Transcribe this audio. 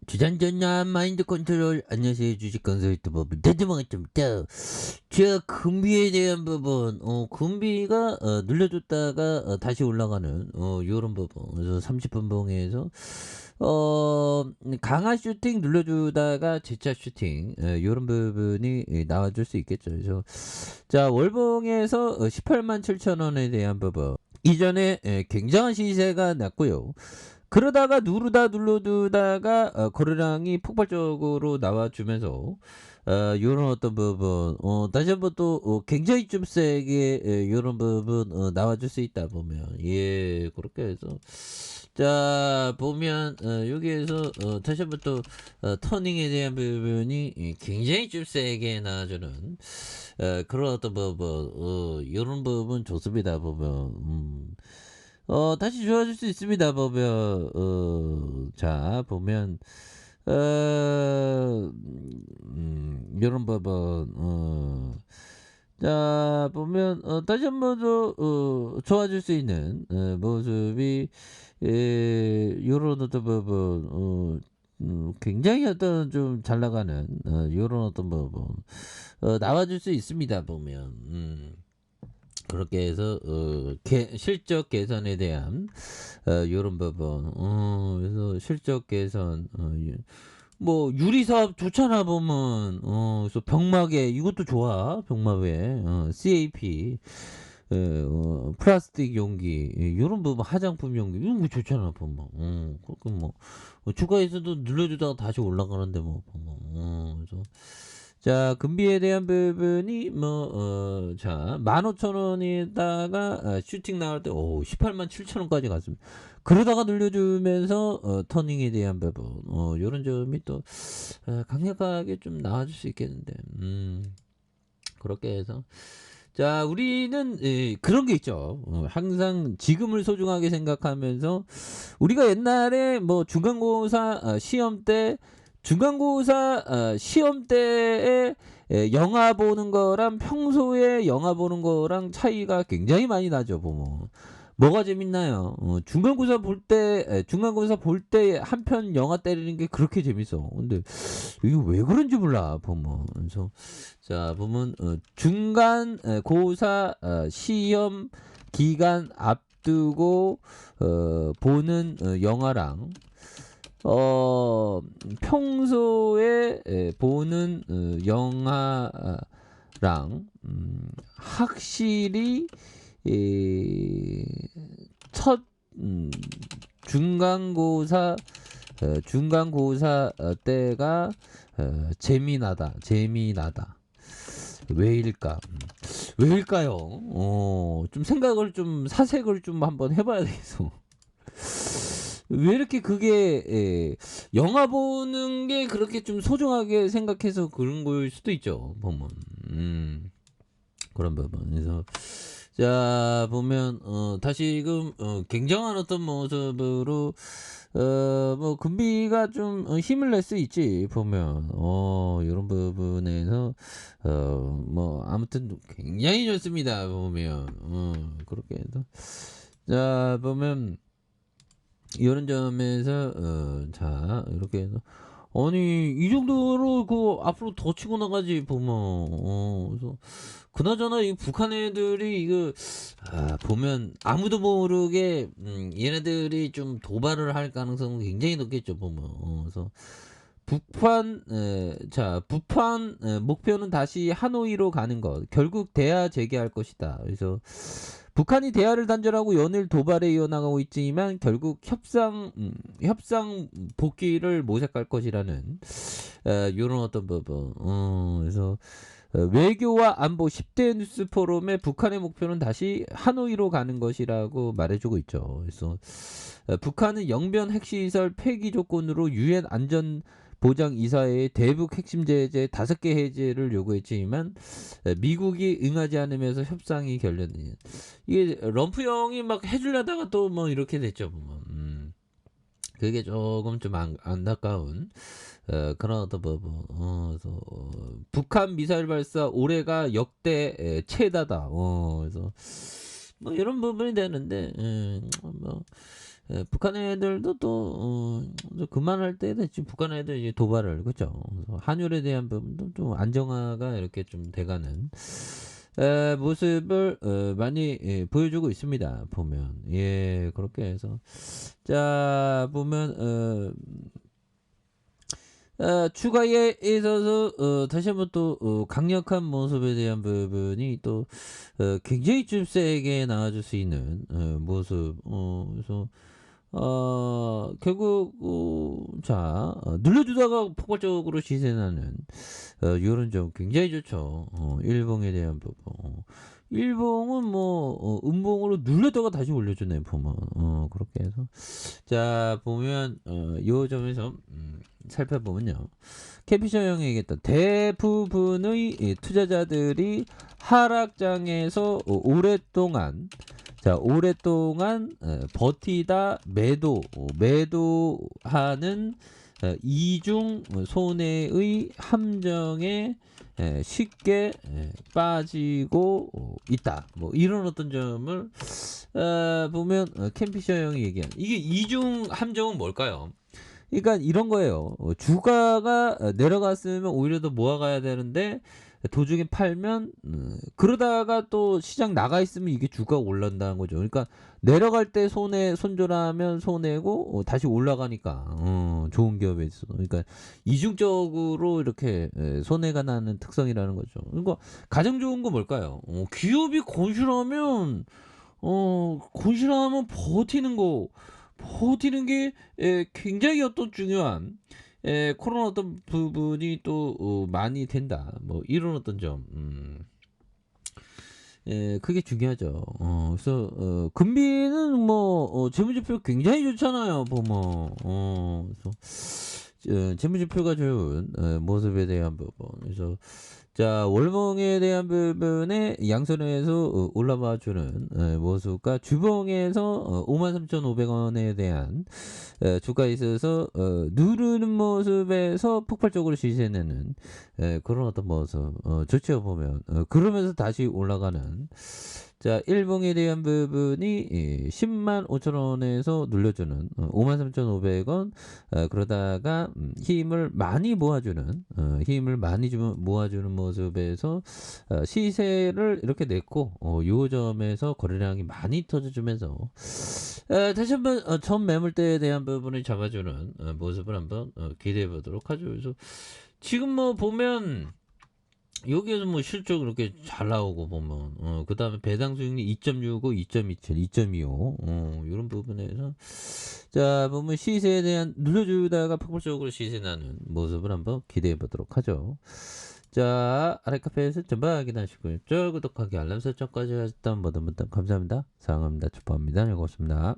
주전전남 마인드 컨트롤. 안녕하세요. 주식 건설트 법은 대드망했습니다. 제가 금비에 대한 부분, 금비가 눌려줬다가 다시 올라가는 요런 부분. 그래서 30분 봉에서 강화 슈팅 눌려주다가 재차 슈팅, 요런 부분이 나와줄 수 있겠죠. 그래서 자, 월봉에서 18만 7천 원에 대한 부분. 이전에 굉장한 시세가 났고요. 그러다가 눌러두다가 거래량이 폭발적으로 나와주면서 요런 어떤 부분 다시 한번 또 굉장히 좀 세게 요런 부분 나와줄 수 있다 보면, 예, 그렇게 해서 자 보면 여기에서 다시 한번 또 터닝에 대한 부분이 굉장히 좀 세게 나와주는 그런 어떤 부분, 요런 부분 좋습니다. 보면 다시 좋아질 수 있습니다. 보면 자 보면 요런 부분 자 보면 다시 한 번 더 좋아질 수 있는 모습이, 요런 어떤 부분 굉장히 어떤 좀 잘 나가는 요런 어떤 부분 나와줄 수 있습니다. 보면 그렇게 해서 실적 개선에 대한 요런 부분, 그래서 실적 개선, 뭐 유리사업 좋잖아. 보면 그래서 병마개 이것도 좋아. 병마개 CAP, 플라스틱 용기, 요런 부분 화장품 용기 이런 거 좋잖아. 보면 그렇게 뭐 주가에서도 눌러주다가 다시 올라가는데 뭐 보면 그래서 자, 금비에 대한 부분이 자 15,000원에다가 슈팅 나올 때 18만 7천원까지 갔습니다. 그러다가 눌려주면서 터닝에 대한 부분, 요런 점이 또 강력하게 좀 나와줄 수 있겠는데, 그렇게 해서 자 우리는 그런 게 있죠. 항상 지금을 소중하게 생각하면서 우리가 옛날에 뭐 중간고사 시험 때 시험 때에 영화 보는 거랑 평소에 영화 보는 거랑 차이가 굉장히 많이 나죠. 보면 뭐가 재밌나요? 중간고사 볼 때 한 편 영화 때리는 게 그렇게 재밌어. 근데 이게 왜 그런지 몰라. 보면 그래서 자 보면 중간고사 시험 기간 앞두고 보는 영화랑 평소에 보는 영화랑 확실히 첫 중간고사 때가 재미나다. 왜일까? 왜일까요? 좀 생각을 좀 사색을 좀 한번 해봐야 되겠어. 왜 이렇게 그게 영화 보는 게 그렇게 좀 소중하게 생각해서 그런 걸 수도 있죠. 보면 그런 부분에서 자 보면 다시금 굉장한 어떤 모습으로 뭐 금비가 좀 힘을 낼 수 있지. 보면 이런 부분에서 뭐 아무튼 굉장히 좋습니다. 보면 그렇게 해서 자 보면 이런 점에서 자 이렇게 해서 아니 이 정도로 그 앞으로 더 치고 나가지. 보면 그래서 그나저나 이 북한 애들이 이거 보면 아무도 모르게 얘네들이 좀 도발을 할 가능성은 굉장히 높겠죠. 보면 그래서 북한 목표는 다시 하노이로 가는 것, 결국 대화 재개할 것이다. 그래서 북한이 대화를 단절하고 연일 도발에 이어나가고 있지만 결국 협상 복귀를 모색할 것이라는 이런 어떤 부분. 그래서 외교와 안보 10대 뉴스 포럼의 북한의 목표는 다시 하노이로 가는 것이라고 말해주고 있죠. 그래서 북한은 영변 핵시설 폐기 조건으로 유엔 안전 보장 이사회의 대북 핵심 제재 5개 해제를 요구했지만 미국이 응하지 않으면서 협상이 결렬된. 이게 럼프 형이 막 해주려다가 또 뭐 이렇게 됐죠. 보면 그게 조금 좀 안타까운 그런 어떤 부분. 그래서 북한 미사일 발사 올해가 역대 최다다. 그래서 뭐 이런 부분이 되는데 뭐 북한 애들도 또 그만할 때 됐지. 북한 애들 이제 도발을 그죠. 한율에 대한 부분도 좀 안정화가 이렇게 좀 돼가는 모습을 많이 보여주고 있습니다. 보면 예 그렇게 해서 자 보면 추가에 있어서 다시 한번 또 강력한 모습에 대한 부분이 또 굉장히 좀 세게 나와줄 수 있는 모습. 그래서 결국 눌러주다가 폭발적으로 시세나는 요런 점 굉장히 좋죠. 일봉에 대한 부분. 일봉은 뭐 음봉으로 눌렀다가 다시 올려주네 보면 그렇게 해서 자 보면 요 점에서 살펴보면요. 캐피셔 형이 얘기했던 대부분의 투자자들이 하락장에서 오랫동안 버티다 매도하는 이중 손해의 함정에 쉽게 빠지고 있다. 뭐 이런 어떤 점을 보면 캠피셔 형이 얘기한 이게 이중 함정은 뭘까요? 그러니까 이런 거예요. 주가가 내려갔으면 오히려 더 모아가야 되는데 도중에 팔면 그러다가 또 시장 나가 있으면 이게 주가가 올라간다는 거죠. 그러니까 내려갈 때 손절하면 손해고 다시 올라가니까 좋은 기업에 있어. 그러니까 이중적으로 이렇게 손해가 나는 특성이라는 거죠. 그러니까 가장 좋은 거 뭘까요? 기업이 건실하면 버티는 게 굉장히 어떤 중요한 코로나 어떤 부분이 또 많이 된다. 뭐 이런 어떤 점. 그게 중요하죠. 그래서 금비는 뭐 재무제표 굉장히 좋잖아요. 보면 그래서 재무제표가 좋은 모습에 대한 부분. 그래서 자 월봉에 대한 부분에 양선에서 올라와 주는 모습과 주봉에서 53,500원에 대한 주가에 있어서 누르는 모습에서 폭발적으로 시세내는 그런 어떤 모습 좋죠 보면 그러면서 다시 올라가는 자 일봉에 대한 부분이 10만 5천원에서 눌려주는 53,500원 그러다가 힘을 많이 모아주는 모아주는 모습에서 시세를 이렇게 냈고 요 점에서 거래량이 많이 터져주면서 다시 한번 전 매물대에 대한 부분을 잡아주는 모습을 한번 기대해 보도록 하죠. 그래서 지금 뭐 보면 여기에서 뭐 실적 이렇게 잘 나오고 보면 그 다음에 배당 수익률 2.65, 2.27, 2.25 이런 부분에서 자 보면 시세에 대한 눌러주다가 폭발적으로 시세 나는 모습을 한번 기대해 보도록 하죠. 자 아래 카페에서 전부 확인하시고요. 저 구독하기 알람 설정까지 하셨던 모든 분들 감사합니다. 사랑합니다. 축복합니다. 고맙습니다.